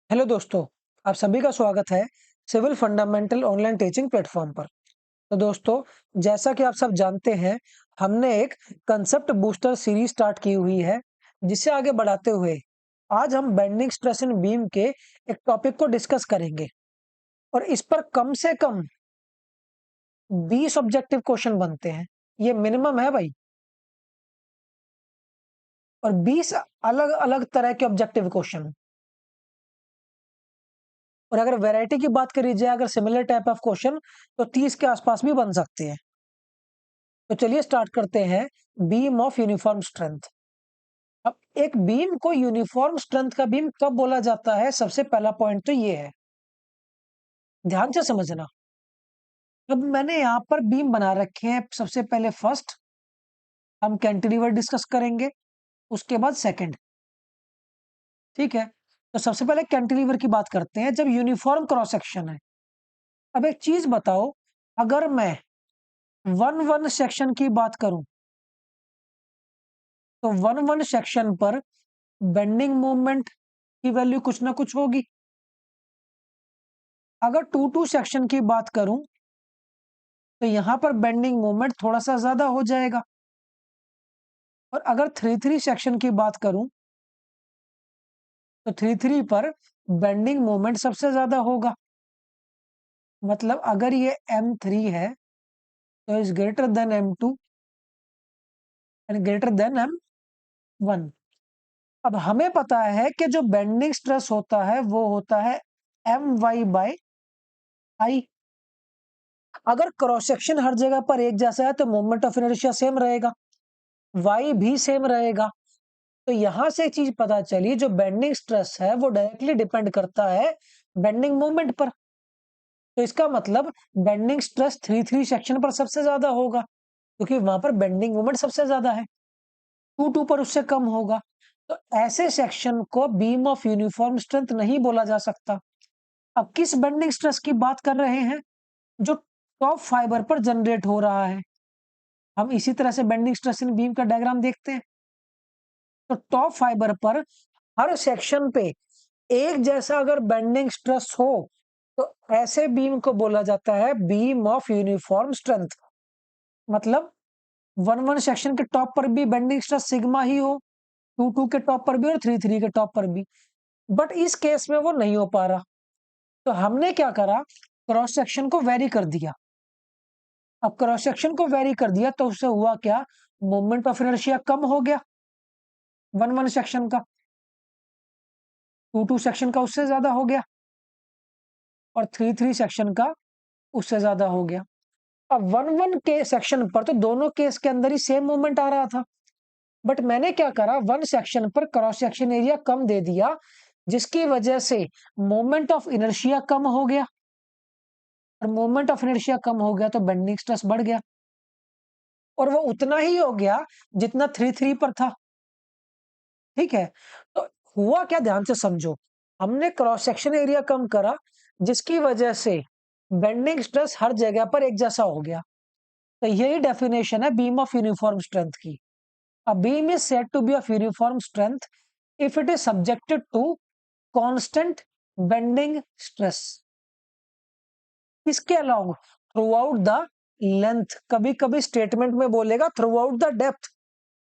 Hello दोस्तों, आप सभी का स्वागत है civil fundamental online teaching platform पर। तो दोस्तों, जैसा कि आप सब जानते हैं, हमने एक कंसेप्ट बूस्टर सीरीज स्टार्ट की हुई है, जिसे आगे बढ़ाते हुए आज हम बेंडिंग स्ट्रेस इन बीम के एक टॉपिक को डिस्कस करेंगे और इस पर कम से कम 20 ऑब्जेक्टिव क्वेश्चन बनते हैं। ये मिनिमम है भाई। और 20 अलग-अलग तरह के ऑब्जेक्टिव क्वेश्चन। और अगर वैरायटी की बात करी जाए, अगर सिमिलर टाइप ऑफ क्वेश्चन, तो 30 के आसपास भी बन सकते हैं। तो चलिए स्टार्ट करते हैं। Beam of uniform strength. अब एक बीम को यूनिफॉर्म स्ट्रेंथ का बीम कब बोला जाता है? सबसे पहला पॉइंट तो ये है, ध्यान से समझना। अब मैंने यहां पर बीम बना रखे हैं। सबसे पहले फर्स्ट हम कैंटिलीवर डिस्कस करेंगे, उसके बाद सेकंड। ठीक है, तो सबसे पहले कैंटिलीवर की बात करते हैं। जब यूनिफॉर्म क्रॉस सेक्शन है, अब एक चीज बताओ, अगर मैं वन वन सेक्शन की बात करूं, तो वन वन सेक्शन पर बेंडिंग मोमेंट की वैल्यू कुछ ना कुछ होगी। अगर टू टू सेक्शन की बात करूं, तो यहां पर बेंडिंग मोमेंट थोड़ा सा ज्यादा हो जाएगा। और अगर थ्री थ्री सेक्शन की बात करूं, तो थ्री थ्री पर बेंडिंग मोमेंट सबसे ज्यादा होगा। मतलब अगर ये M3 है, तो is greater than M2 and greater than M1। अब हमें पता है कि जो बेंडिंग स्ट्रेस होता है वो होता है My/I। अगर क्रॉस सेक्शन हर जगह पर एक जैसा है, तो मोमेंट ऑफ इनर्शिया सेम रहेगा, y भी सेम रहेगा। तो यहां से एक चीज पता चली, जो बेंडिंग स्ट्रेस है वो डायरेक्टली डिपेंड करता है बेंडिंग मोमेंट पर। तो इसका मतलब bending stress three three section पर सबसे ज्यादा होगा, क्योंकि वहां पर बेंडिंग मोमेंट सबसे ज्यादा है। टू टू पर उससे कम होगा। तो ऐसे सेक्शन को बीम ऑफ यूनिफॉर्म स्ट्रेंथ नहीं बोला जा सकता। अब किस बेंडिंग स्ट्रेस की बात कर रहे हैं? जो टॉप फाइबर पर जनरेट हो रहा है। हम इसी तरह से बेंडिंग स्ट्रेस इन बीम का डायग्राम देखते हैं। तो टॉप फाइबर पर हर सेक्शन पे एक जैसा अगर बेंडिंग स्ट्रेस हो, तो ऐसे बीम को बोला जाता है बीम ऑफ यूनिफॉर्म स्ट्रेंथ। मतलब वन वन सेक्शन के टॉप पर भी बेंडिंग स्ट्रेस सिग्मा ही हो, टू टू के टॉप पर भी और थ्री थ्री के टॉप पर भी। बट इस केस में वो नहीं हो पा रहा। तो हमने क्या करा, क्रॉस सेक्शन को वेरी कर दिया। अब क्रॉस सेक्शन को वेरी कर दिया, तो उससे हुआ क्या? मोमेंट ऑफ इनर्शिया कम हो गया वन वन सेक्शन का, टू टू सेक्शन का उससे ज्यादा हो गया, और थ्री थ्री सेक्शन का उससे ज्यादा हो गया। अब वन वन के सेक्शन पर तो दोनों केस के अंदर ही सेम मोमेंट आ रहा था। बट मैंने क्या करा, वन सेक्शन पर क्रॉस सेक्शन एरिया कम दे दिया, जिसकी वजह से मोमेंट ऑफ इनर्शिया कम हो गया। और मोमेंट ऑफ इनर्शिया कम हो गया तो बेंडिंग स्ट्रेस बढ़ गया, और वो उतना ही हो गया जितना थ्री थ्री पर था। ठीक है, तो हुआ क्या, ध्यान से समझो। हमने क्रॉस सेक्शन एरिया कम करा, जिसकी वजह से बेंडिंग स्ट्रेस हर जगह पर एक जैसा हो गया। तो यही डेफिनेशन है बीम ऑफ यूनिफॉर्म स्ट्रेंथ की। A beam is said to be of uniform strength if it is subjected to constant bending stress. इसके अलावा थ्रू आउट द लेंथ, कभी कभी स्टेटमेंट में बोलेगा through out the depth.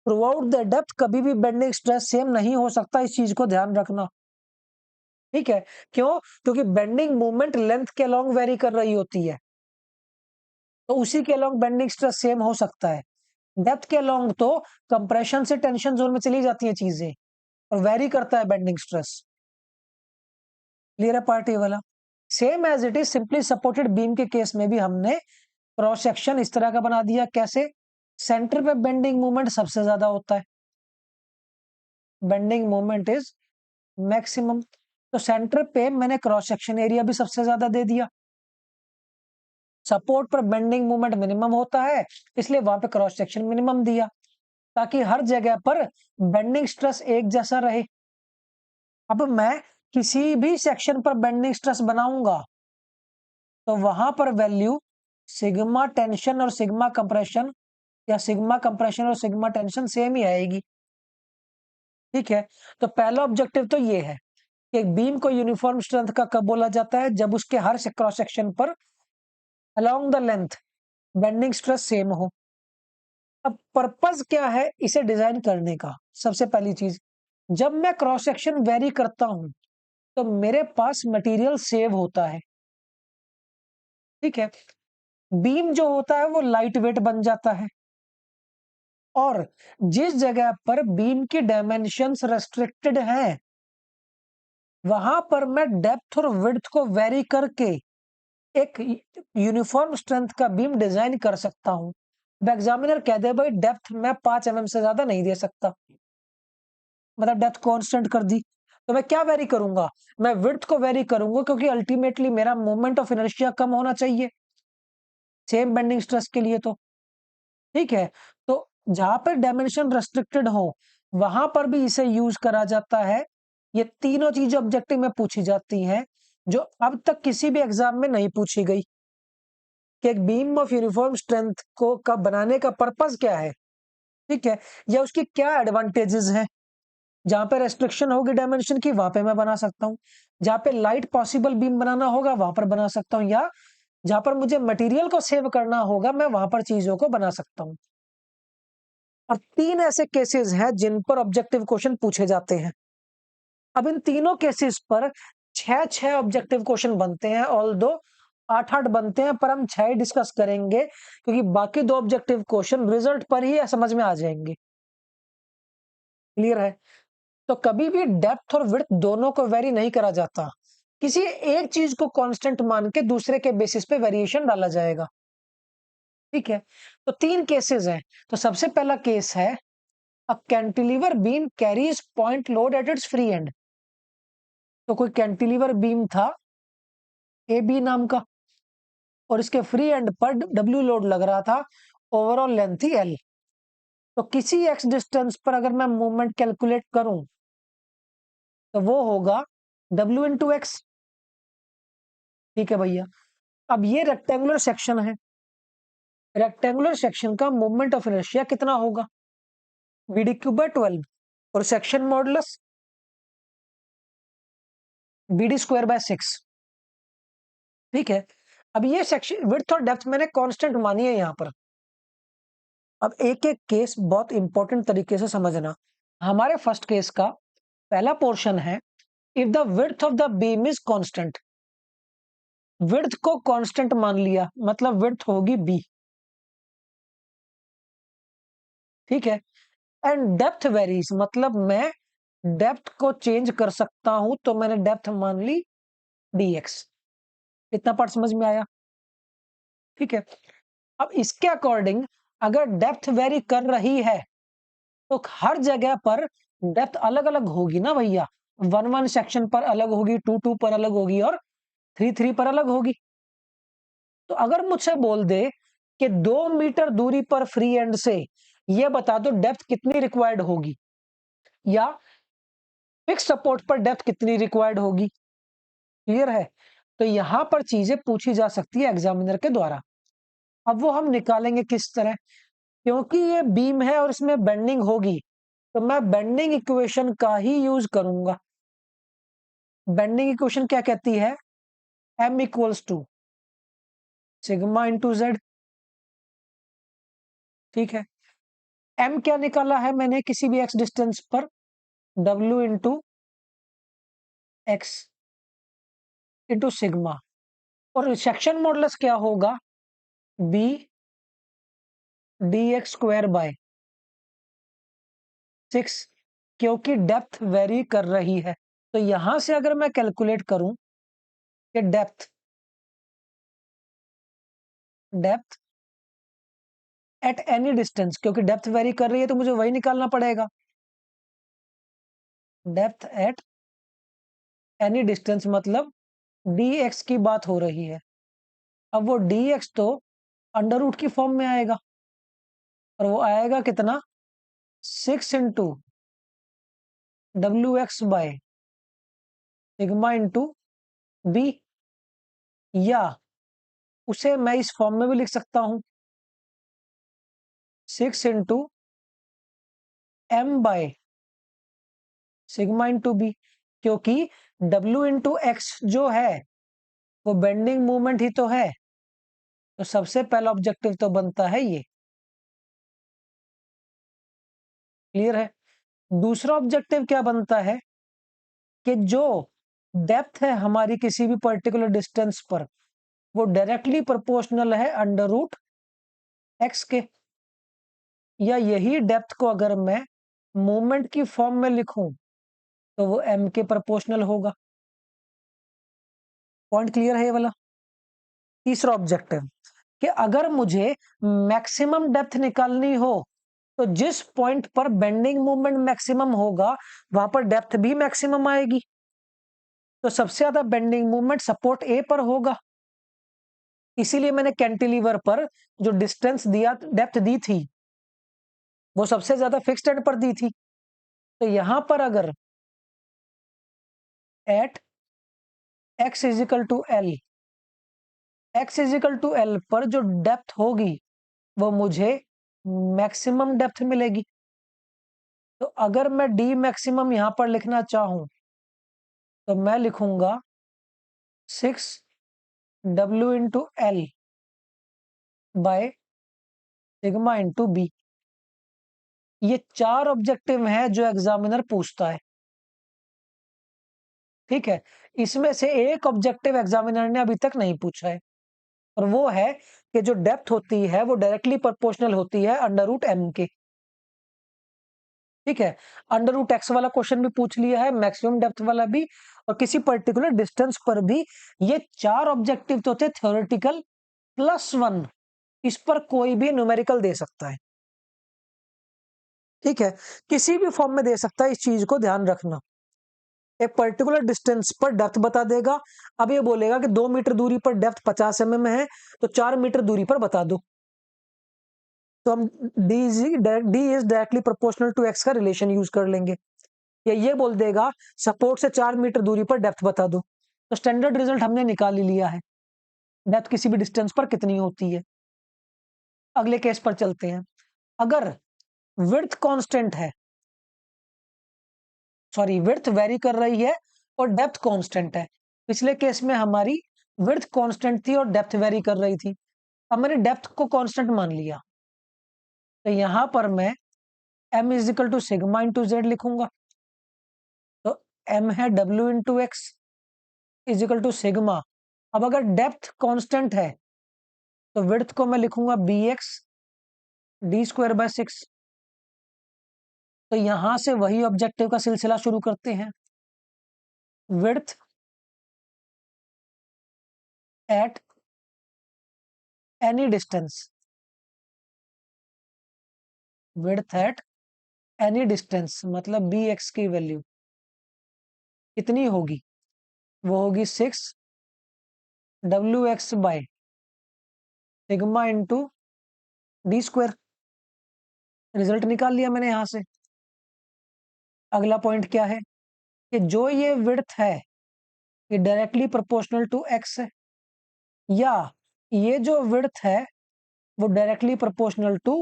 Through out the depth कभी भी bending stress same नहीं हो सकता, इस चीज को ध्यान रखना। ठीक है, क्यों? क्योंकि बेंडिंग मूवमेंट लेंथ के अलॉन्ग वेरी कर रही होती है, तो उसी के अलॉन्ग बेंडिंग स्ट्रेस सेम हो सकता है। डेप्थ के अलॉन्ग तो कंप्रेशन से टेंशन जोन में चली जाती है चीजें, और वेरी करता है बेंडिंग स्ट्रेस। क्लियर है पार्ट ए वाला? Same as it is simply supported beam के केस में भी हमने क्रॉस सेक्शन इस तरह का बना दिया। कैसे? सेंटर पे बेंडिंग मोमेंट सबसे ज्यादा होता है, बेंडिंग मोमेंट इज मैक्सिमम। तो सेंटर पे मैंने क्रॉस सेक्शन एरिया भी सबसे ज्यादा दे दिया। सपोर्ट पर बेंडिंग मोमेंट मिनिमम होता है, इसलिए वहां पे क्रॉस सेक्शन मिनिमम दिया, ताकि हर जगह पर बेंडिंग स्ट्रेस एक जैसा रहे। अब मैं किसी भी सेक्शन पर बेंडिंग स्ट्रेस बनाऊंगा, तो वहां पर वैल्यू सिग्मा टेंशन और सिग्मा कंप्रेशन, या सिग्मा कंप्रेशन और सिग्मा टेंशन सेम ही आएगी। ठीक है, तो पहला ऑब्जेक्टिव तो ये है। एक बीम को यूनिफॉर्म स्ट्रेंथ का कब बोला जाता है? जब उसके हर क्रॉस सेक्शन पर along the length bending stress same हो। अब पर्पस क्या है इसे डिजाइन करने का? सबसे पहली चीज, जब मैं क्रॉस सेक्शन वेरी करता हूं तो मेरे पास मटेरियल सेव होता है, ठीक है। बीम जो होता है वो लाइट वेट बन जाता है, और जिस जगह पर बीम की डायमेंशंस रेस्ट्रिक्टेड हैं वहां पर मैं डेप्थ और विड्थ को वेरी करके एक यूनिफॉर्म स्ट्रेंथ का बीम डिजाइन कर सकता हूं। अब एग्जामिनर कह दे भाई डेप्थ मैं 5 mm से ज्यादा नहीं दे सकता, मतलब डेप्थ कांस्टेंट कर दी, तो मैं क्या वेरी करूंगा? मैं विड्थ को वेरी करूंगा, क्योंकि अल्टीमेटली मेरा मोमेंट ऑफ इनर्शिया कम होना चाहिए सेम बेंडिंग स्ट्रेस के लिए, तो ठीक है। तो जहां पर डायमेंशन रेस्ट्रिक्टेड हो वहां पर भी इसे यूज करा जाता है। ये तीनों चीजें ऑब्जेक्टिव में पूछी जाती हैं जो अब तक किसी भी एग्जाम में नहीं पूछी गई, कि एक बीम ऑफ यूनिफॉर्म स्ट्रेंथ को का बनाने का पर्पस क्या है, ठीक है, या उसकी क्या एडवांटेजेस हैं। जहां पे रेस्ट्रिक्शन होगी डायमेंशन की वहां पे मैं बना सकता हूँ, जहां पे लाइट पॉसिबल बीम बनाना होगा वहां पर बना सकता हूँ, या जहां पर मुझे मटेरियल को सेव करना होगा मैं वहां पर चीजों को बना सकता हूँ। और 3 ऐसे केसेस हैं जिन पर ऑब्जेक्टिव क्वेश्चन पूछे जाते हैं। अब इन तीनों केसेस पर 6 ऑब्जेक्टिव क्वेश्चन बनते हैं, ऑल दो 8 बनते हैं, पर हम 6 ही डिस्कस करेंगे क्योंकि बाकी 2 ऑब्जेक्टिव क्वेश्चन रिजल्ट पर ही समझ में आ जाएंगे। क्लियर है? तो कभी भी डेप्थ और विड्थ दोनों को वेरी नहीं करा जाता, किसी एक चीज को कांस्टेंट मान के दूसरे के बेसिस पे वेरिएशन डाला जाएगा, ठीक है। तो 3 केसेस हैं। तो सबसे पहला केस है, अ cantilever beam carries point load at its free and. तो कोई कैंटिलीवर बीम था ए बी नाम का, और इसके फ्री एंड पर डब्ल्यू लोड लग रहा था, ओवरऑल लेंथ थी एल। तो किसी एक्स डिस्टेंस पर अगर मैं मूवमेंट कैलकुलेट करूं तो वो होगा डब्ल्यू इंटू एक्स, ठीक है भैया। अब ये रेक्टेंगुलर सेक्शन है, रेक्टेंगुलर सेक्शन का मूवमेंट ऑफ इनर्शिया कितना होगा? बीडी क्यूब बाय 12, और section modulus BD square by 6, ठीक है। अब ये सेक्शन विड्थ और डेप्थ मैंने कांस्टेंट मानी है यहां पर। अब एक एक केस बहुत इंपॉर्टेंट तरीके से समझना। हमारे फर्स्ट केस का पहला पोर्शन है, if the width of the beam is constant. Width को कांस्टेंट मान लिया, मतलब विड्थ होगी बी, ठीक है। एंड डेप्थ वेरीज, मतलब मैं डेप्थ को चेंज कर सकता हूं, तो मैंने डेप्थ मान ली dx। इतना पार्ट समझ में आया, ठीक है। अब इसके अकॉर्डिंग अगर डेप्थ वेरी कर रही है तो हर जगह पर डेप्थ अलग अलग होगी ना भैया। 1 1 सेक्शन पर अलग होगी, 2 2 पर अलग होगी, और 3 3 पर अलग होगी। तो अगर मुझसे बोल दे कि 2 मीटर दूरी पर फ्री एंड से ये बता दो डेप्थ कितनी रिक्वायर्ड होगी, या फिक्स सपोर्ट पर डेप्थ कितनी रिक्वायर्ड होगी, क्लियर है? तो यहां पर चीजें पूछी जा सकती है एग्जामिनर के द्वारा। अब वो हम निकालेंगे किस तरह, क्योंकि ये बीम है और इसमें बेंडिंग होगी, तो मैं बेंडिंग इक्वेशन का ही यूज करूंगा। बेंडिंग इक्वेशन क्या कहती है? m equals to sigma into Z, ठीक है। m क्या निकाला है मैंने किसी भी x डिस्टेंस पर? w into x into sigma, और सेक्शन मॉडुलस क्या होगा? b dx स्क्वायर बाय 6, क्योंकि डेप्थ वेरी कर रही है। तो यहां से अगर मैं कैलकुलेट करूं कि depth depth at any distance, क्योंकि डेप्थ वेरी कर रही है तो मुझे वही निकालना पड़ेगा, डेप्थ एट एनी डिस्टेंस, मतलब dx की बात हो रही है। अब वो dx तो अंडर रूट की फॉर्म में आएगा, और वो आएगा कितना? 6 into W X by sigma into B, या उसे मैं इस फॉर्म में भी लिख सकता हूं, 6 into M by sigma into B, क्योंकि W इंटू एक्स जो है वो बेंडिंग मोमेंट ही तो है, तो सबसे पहला ऑब्जेक्टिव तो बनता है ये। क्लियर है? दूसरा ऑब्जेक्टिव क्या बनता है कि जो डेप्थ है हमारी किसी भी पर्टिकुलर डिस्टेंस पर वो डायरेक्टली प्रोपोर्शनल है अंडर रूट एक्स के, या यही डेप्थ को अगर मैं मोमेंट की फॉर्म में लिखूं तो वो एम के प्रोपोर्शनल होगा। पॉइंट क्लियर है ये वाला? तीसरा ऑब्जेक्टिव कि अगर मुझे मैक्सिमम डेप्थ निकालनी हो तो जिस पॉइंट पर बेंडिंग मोमेंट मैक्सिमम होगा वहां पर डेप्थ भी मैक्सिमम आएगी, तो सबसे ज्यादा बेंडिंग मोमेंट सपोर्ट ए पर होगा। इसीलिए मैंने कैंटिलीवर पर जो डिस्टेंस दिया, डेप्थ दी थी, वो सबसे ज्यादा फिक्स्ड एंड पर दी थी। तो यहां पर अगर at X is equal to L, X is equal to L पर जो डेप्थ होगी वो मुझे मैक्सिमम डेप्थ मिलेगी। तो अगर मैं डी मैक्सिमम यहां पर लिखना चाहूं तो मैं लिखूंगा 6 W into L by sigma into B. ये 4 ऑब्जेक्टिव हैं जो एग्जामिनर पूछता है। ठीक है, इसमें से एक ऑब्जेक्टिव एग्जामिनर ने अभी तक नहीं पूछा है, और वो है कि जो डेप्थ होती है वो डायरेक्टली प्रोपोर्शनल होती है अंडर रूट एम के। ठीक है, अंडर रूट एक्स वाला क्वेश्चन भी पूछ लिया है, मैक्सिमम डेप्थ वाला भी, और किसी पर्टिकुलर डिस्टेंस पर भी। ये 4 ऑब्जेक्टिव तो थे थ्योरेटिकल +1, इस पर कोई भी न्यूमेरिकल दे सकता है। ठीक है, किसी भी फॉर्म में दे सकता है, इस चीज को ध्यान रखना। एक पर्टिकुलर डिस्टेंस पर डेप्थ बता देगा। अब ये बोलेगा कि 2 मीटर दूरी पर डेप्थ 50 mm है, तो 4 मीटर दूरी पर बता दो। तो हम D is directly proportional to X का रिलेशन यूज कर लेंगे। या ये बोल देगा सपोर्ट से 4 मीटर दूरी पर डेप्थ बता दो, तो स्टैंडर्ड रिजल्ट हमने निकाल ही लिया है, डेप्थ किसी भी डिस्टेंस पर कितनी होती है। अगले केस पर चलते हैं। अगर विड्थ कांस्टेंट है, सॉरी विड्थ वेरी कर रही है और डेप्थ कांस्टेंट है। पिछले केस में हमारी विड्थ कांस्टेंट थी और डेप्थ वेरी कर रही थी, अब मैंने डेप्थ को कांस्टेंट मान लिया, तो यहां पर मैं m is equal to sigma into Z लिखूंगा। तो m है w into X is equal to sigma. अब अगर डेप्थ कांस्टेंट है तो विड्थ को मैं लिखूंगा bx d² / 6। तो यहां से वही ऑब्जेक्टिव का सिलसिला शुरू करते हैं। Width at any distance, width at any distance मतलब bx की वैल्यू कितनी होगी, वो होगी 6 W x / sigma into d²। Result निकाल लिया मैंने यहां से। अगला पॉइंट क्या है कि जो ये विड्थ है ये डायरेक्टली प्रोपोर्शनल टू एक्स है, या ये जो विड्थ है वो डायरेक्टली प्रोपोर्शनल टू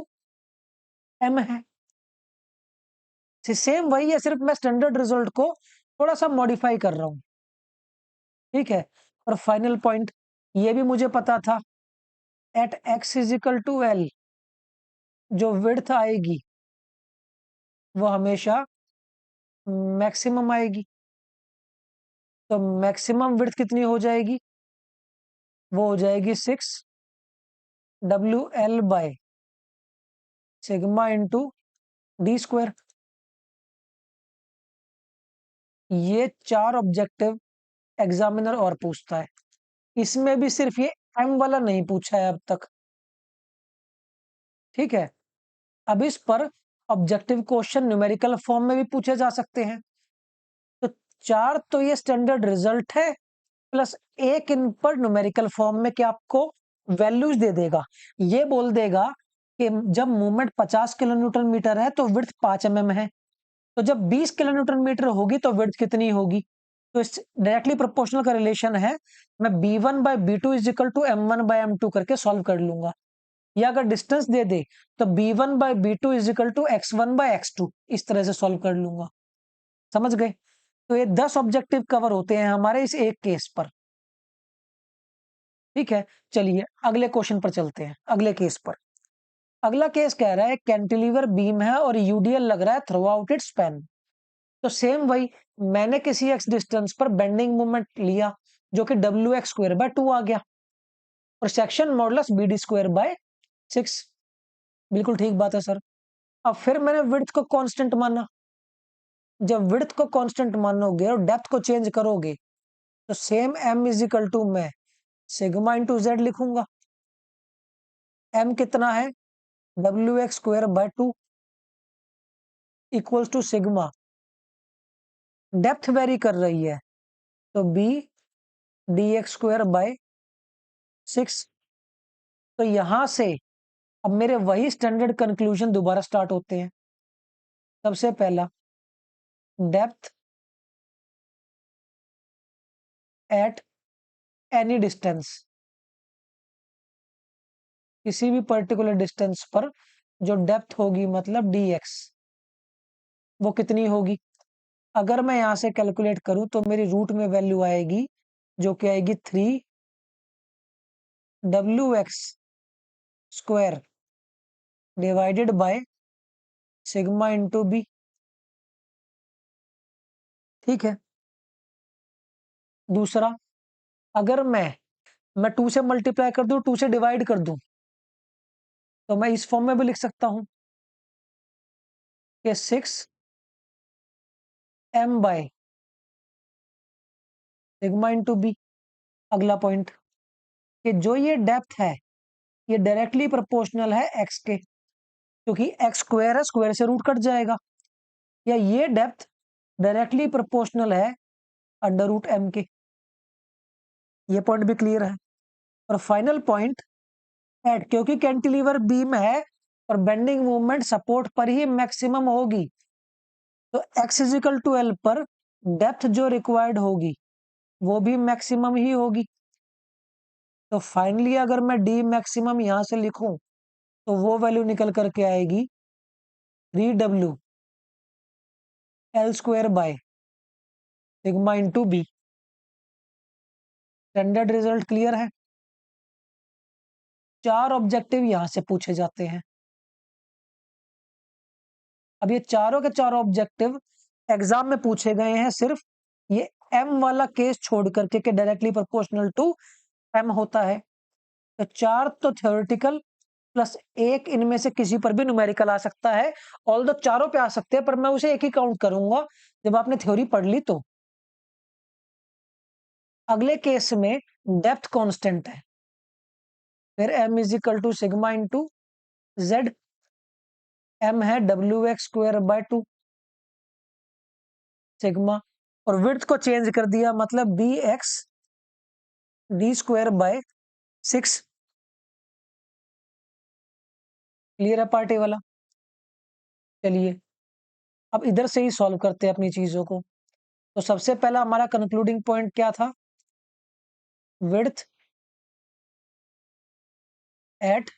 एम है। सेम वही है, सिर्फ मैं स्टैंडर्ड रिजल्ट को थोड़ा सा मॉडिफाई कर रहा हूं। ठीक है, और फाइनल पॉइंट ये भी मुझे पता था, at X is equal to L जो विड्थ आएगी वो हमेशा मैक्सिमम आएगी। तो मैक्सिमम विड्थ कितनी हो जाएगी, वो हो जाएगी 6 WL / सिग्मा इंटू d²। ये 4 ऑब्जेक्टिव एग्जामिनर और पूछता है, इसमें भी सिर्फ ये एम वाला नहीं पूछा है अब तक। ठीक है, अब इस पर ऑब्जेक्टिव क्वेश्चन न्यूमेरिकल फॉर्म में भी पूछे जा सकते हैं। तो 4 तो ये स्टैंडर्ड रिजल्ट है, प्लस एक इन पर न्यूमेरिकल फॉर्म में क्या आपको वैल्यूज दे देगा। ये बोल देगा कि जब मूवमेंट 50 किलो न्यूटन मीटर है तो विड्थ 5 mm है, तो जब 20 किलो न्यूटन मीटर होगी तो विड्थ कितनी होगी। तो इस डायरेक्टली प्रोपोर्शनल का रिलेशन है, मैं b1/b2 is equal to m1/m2 करके सॉल्व कर लूंगा। या अगर डिस्टेंस दे दे तो b1/b2 is equal to x1/x2, इस तरह से सॉल्व कर लूंगा। समझ गए? तो ये 10 ऑब्जेक्टिव कवर होते हैं हमारे इस एक केस पर। ठीक है, चलिए अगले क्वेश्चन पर चलते हैं, अगले केस पर। अगला केस कह रहा है कैंटिलीवर बीम है और यूडीएल लग रहा है थ्रू आउट इट्स स्पैन। तो सेम वही, मैंने किसी एक्स डिस्टेंस पर बेंडिंग मोमेंट लिया जो कि डब्ल्यू एक्स स्क्वायर बाय 2 आ गया, और section modulus B D square by 6। बिल्कुल ठीक बात है सर। अब फिर मैंने विड्थ को कांस्टेंट माना। जब विड्थ को कांस्टेंट मानोगे और डेप्थ को चेंज करोगे तो same m is equal to मैं सिग्मा इंटू जेड लिखूंगा। m कितना है, W X square by 2 equals to sigma, depth vary कर रही है तो b D X square by 6। तो यहां से अब मेरे वही स्टैंडर्ड कंक्लूजन दोबारा स्टार्ट होते हैं। सबसे पहला, डेप्थ एट एनी डिस्टेंस, किसी भी पर्टिकुलर डिस्टेंस पर जो डेप्थ होगी मतलब dx, वो कितनी होगी। अगर मैं यहां से कैलकुलेट करूं तो मेरी रूट में वैल्यू आएगी जो कि आएगी 3 WX square divided by sigma into B. ठीक है। दूसरा, अगर मैं 2 से मल्टीप्लाई कर दूं, 2 से डिवाइड कर दूं, तो मैं इस फॉर्म में भी लिख सकता हूं कि 6m by sigma into B. अगला पॉइंट, कि जो ये डेप्थ है ये डायरेक्टली प्रोपोर्शनल है x के, क्योंकि x स्क्वायर है, स्क्वायर से रूट कट जाएगा, या ये डेप्थ डायरेक्टली प्रोपोर्शनल है अंडर रूट m के। ये पॉइंट भी क्लियर है। और फाइनल पॉइंट, एट, क्योंकि कैंटिलीवर बीम है और बेंडिंग मूवमेंट सपोर्ट पर ही मैक्सिमम होगी, तो x इजिकल टू एल पर डेप्थ जो रिक्वायर्ड होगी वो भी मैक्सिमम ही होगी। तो फाइनली अगर मैं डी मैक्सिमम यहां से लिखूं तो वो वैल्यू निकल करके आएगी 3W L square by sigma into B. Standard result clear है। 4 ऑब्जेक्टिव यहां से पूछे जाते हैं। अब ये चारों के चारों ऑब्जेक्टिव एग्जाम में पूछे गए हैं, सिर्फ ये m वाला केस छोड़ करके कि डायरेक्टली प्रोपोर्शनल टू m होता है। तो 4 तो थ्योरेटिकल प्लस एक इनमें से किसी पर भी न्यूमेरिकल आ सकता है। ऑल दो चारों पे आ सकते हैं, पर मैं उसे एक ही काउंट करूंगा जब आपने थ्योरी पढ़ ली तो। अगले केस में डेप्थ कांस्टेंट है, फिर m is equal to sigma into Z. m है W X square by 2 sigma, और विड्थ को चेंज कर दिया मतलब B X D square by 6। Clear है पार्टी वाला। चलिए अब इधर से ही सॉल्व करते हैं अपनी चीजों को। तो सबसे पहला हमारा कंक्लूडिंग पॉइंट क्या था, विड्थ एट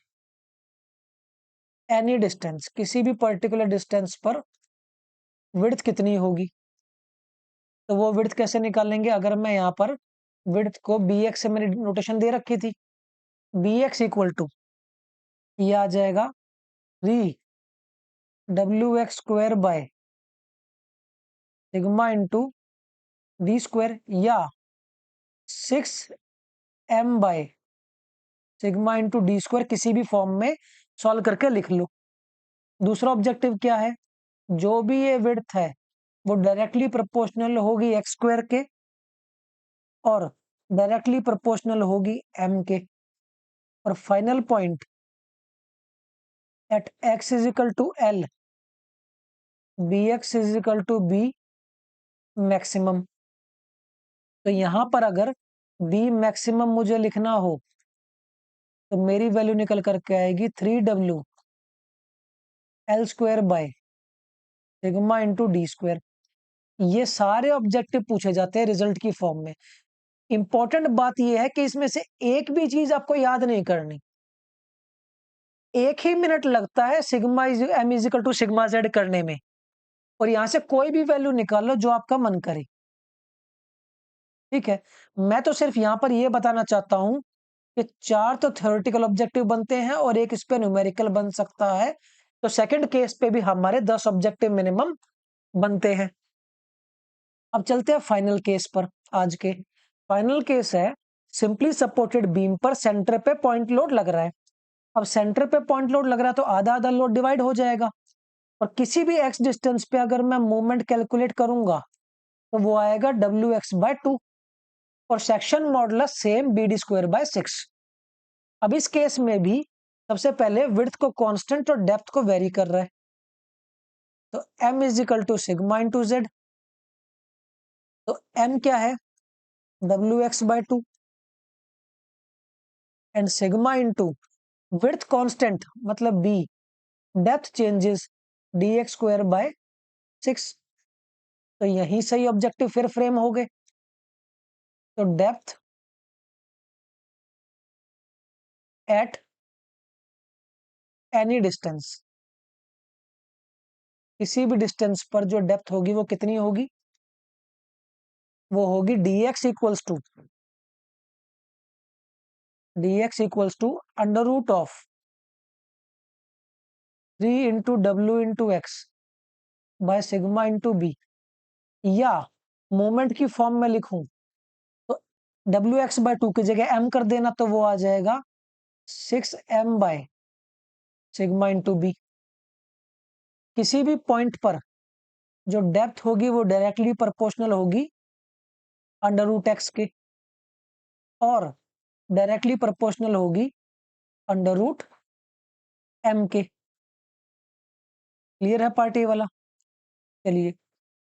एनी डिस्टेंस, किसी भी पर्टिकुलर डिस्टेंस पर विड्थ कितनी होगी। तो वो विड्थ कैसे निकालेंगे, अगर मैं यहाँ पर विड्थ को बी एक्स से मैंने नोटेशन दे रखी थी, बी एक्स इक्वल टू ये आ जाएगा 3 WX square by sigma into D square, या 6m by sigma into D square, किसी भी फॉर्म में सॉल्व करके लिख लो। दूसरा ऑब्जेक्टिव क्या है, जो भी ये विड्थ है वो डायरेक्टली प्रोपोर्शनल होगी एक्स स्क्वायर के और डायरेक्टली प्रोपोर्शनल होगी m के। और final point, at x is equal to L B X is equal to B maximum. तो यहां पर अगर b मैक्सिमम मुझे लिखना हो तो मेरी वैल्यू निकल करके आएगी 3W L square by sigma into D square. ये सारे ऑब्जेक्टिव पूछे जाते हैं रिजल्ट की फॉर्म में। इंपॉर्टेंट बात यह है कि इसमें से एक भी चीज आपको याद नहीं करनी। एक ही मिनट लगता है sigma is m is equal to sigma Z करने में, और यहां से कोई भी वैल्यू निकाल लो जो आपका मन करे। ठीक है, मैं तो सिर्फ यहाँ पर ये बताना चाहता हूँ कि 4 तो थ्योरेटिकल ऑब्जेक्टिव बनते हैं और एक इस पे न्यूमेरिकल बन सकता है। तो सेकंड केस पे भी हमारे 10 ऑब्जेक्टिव मिनिमम बनते हैं। अब चलते हैं फाइनल केस पर। आज के फाइनल केस है, सिंपली सपोर्टेड बीम पर सेंटर पे पॉइंट लोड लग रहा है। अब सेंटर पे पॉइंट लोड लग रहा है तो आधा आधा लोड डिवाइड हो जाएगा, और किसी भी x डिस्टेंस पे अगर मैं मूवमेंट कैलकुलेट करूंगा तो वो आएगा WX/2, और सेक्शन मॉडुलस सेम BD²/6। अब इस केस में भी सबसे पहले विड्थ को कांस्टेंट और डेप्थ को वेरी कर रहा है, तो m is equal to sigma into Z. तो m क्या है, WX/2, and sigma into width constant मतलब b, डेप्थ चेंजेस DX²/6। तो यही सही ऑब्जेक्टिव फिर फ्रेम हो गए। तो डेप्थ एट एनी डिस्टेंस, किसी भी डिस्टेंस पर जो डेप्थ होगी वो कितनी होगी, वो होगी dx equals to under root of 3 into W into X by sigma into B. या मोमेंट की फॉर्म में लिखूं तो WX/2 की जगह m कर देना, तो वो आ जाएगा 6m by sigma into B. किसी भी पॉइंट पर जो डेप्थ होगी वो डायरेक्टली प्रोपोर्शनल होगी अंडर रूट एक्स के, और डायरेक्टली प्रोपोर्शनल होगी अंडर रूट एम के। क्लियर है पार्टी वाला? चलिए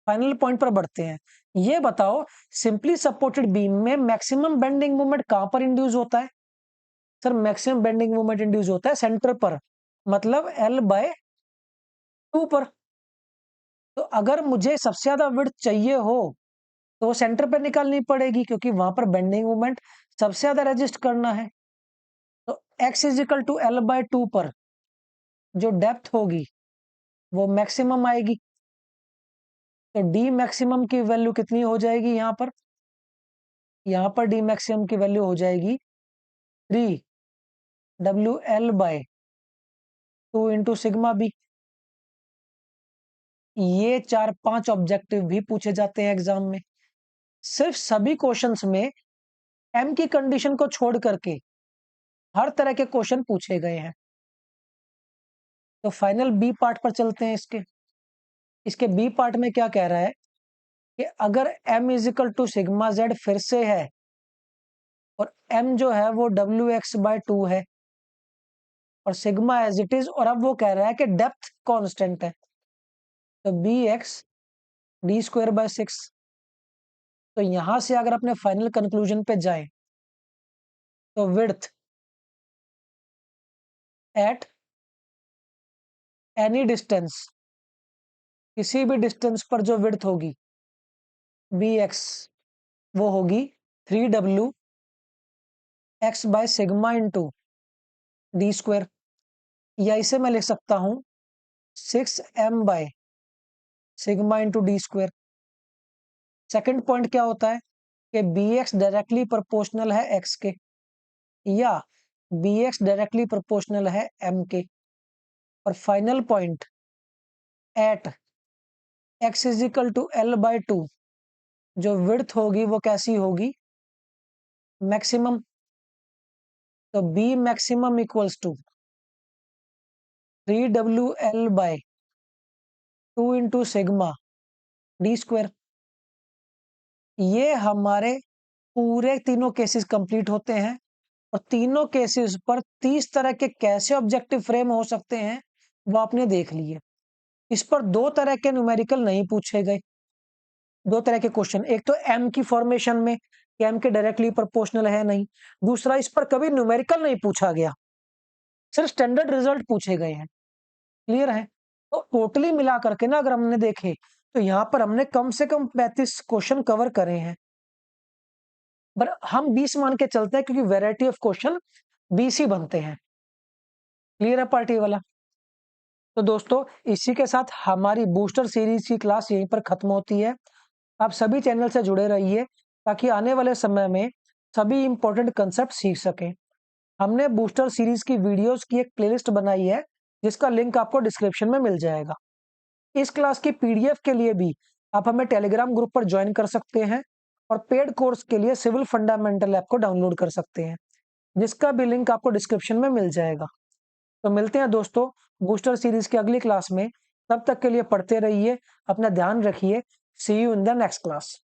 फाइनल पॉइंट पर बढ़ते हैं। ये बताओ, सिंपली सपोर्टेड बीम में मैक्सिमम बेंडिंग मोमेंट कहां पर इंड्यूस होता है? Sir maximum bending moment induce होता है सेंटर पर, मतलब L/2 पर। तो अगर मुझे सबसे ज्यादा विड्थ चाहिए हो तो वो सेंटर पर निकालनी पड़ेगी, क्योंकि वहां पर बेंडिंग मोमेंट सबसे ज्यादा रेजिस्ट करना है। तो x is equal to L/2 पर जो डेप्थ होगी वो मैक्सिमम आएगी। तो डी मैक्सिमम की वैल्यू कितनी हो जाएगी यहाँ पर डी मैक्सिमम की वैल्यू हो जाएगी 3WL/2 इंटू सिग्मा बी। ये 4-5 ऑब्जेक्टिव भी पूछे जाते हैं एग्जाम में। सिर्फ सभी क्वेश्चंस में एम की कंडीशन को छोड़ करके हर तरह के क्वेश्चन पूछे गए हैं। तो फाइनल बी पार्ट पर चलते हैं। इसके बी पार्ट में क्या कह रहा है कि अगर m is equal to sigma Z फिर से है, और m जो है वो WX/2 है, और सिग्मा एज इट इज, और अब वो कह रहा है कि डेप्थ कांस्टेंट है, तो BX D²/6। तो यहां से अगर अपने फाइनल कंक्लूजन पे जाएं तो विड्थ एट एनी डिस्टेंस, किसी भी डिस्टेंस पर जो विड्थ होगी BX, वो होगी 3W(x/सिग्मा इंटू D²। या इसे मैं लिख सकता हूं 6m/सिग्मा इंटू D²। सेकेंड पॉइंट क्या होता है कि BX डायरेक्टली प्रोपोर्शनल है x के, या BX डायरेक्टली प्रोपोर्शनल है m के। और final point at x is equal to L/2, जो विड्थ होगी वो कैसी होगी, मैक्सिमम। तो B maximum equals to 3WL/2 into sigma D²। ये हमारे पूरे तीनों केसेस कंप्लीट होते हैं, और तीनों केसेस पर 30 तरह के कैसे ऑब्जेक्टिव फ्रेम हो सकते हैं वो आपने देख लिए। इस पर दो तरह के न्यूमेरिकल नहीं पूछे गए, दो तरह के क्वेश्चन। एक तो एम की फॉर्मेशन में, एम के डायरेक्टली प्रोपोर्शनल है नहीं। दूसरा, इस पर कभी न्यूमेरिकल नहीं पूछा गया, सिर्फ स्टैंडर्ड रिजल्ट पूछे गए हैं। क्लियर है? तो टोटली मिला करके ना अगर हमने देखे तो यहाँ पर हमने कम से कम 35 क्वेश्चन कवर करे हैं, पर हम 20 मान के चलते हैं क्योंकि वैरायटी ऑफ क्वेश्चन 20 ही बनते हैं। क्लियर है पार्टी वाला? तो दोस्तों इसी के साथ हमारी बूस्टर सीरीज की क्लास यहीं पर खत्म होती है। आप सभी चैनल से जुड़े रहिए। ताकि आने वाले समय में सभी इंपॉर्टेंट कंसेप्ट सीख सकें। हमने बूस्टर सीरीज की वीडियोस की एक प्लेलिस्ट बनाई है, जिसका लिंक आपको डिस्क्रिप्शन में मिल जाएगा। इस क्लास की पीडीएफ के लिए भी आप हमें टेलीग्राम ग्रुप पर ज्वाइन कर सकते हैं और पेड कोर्स के लिए सिविल फंडामेंटल ऐप को डाउनलोड कर सकते हैं, जिसका भी लिंक आपको डिस्क्रिप्शन में मिल जाएगा। तो मिलते हैं दोस्तों बूस्टर सीरीज की अगली क्लास में। तब तक के लिए पढ़ते रहिए, अपना ध्यान रखिए। See you in the next class.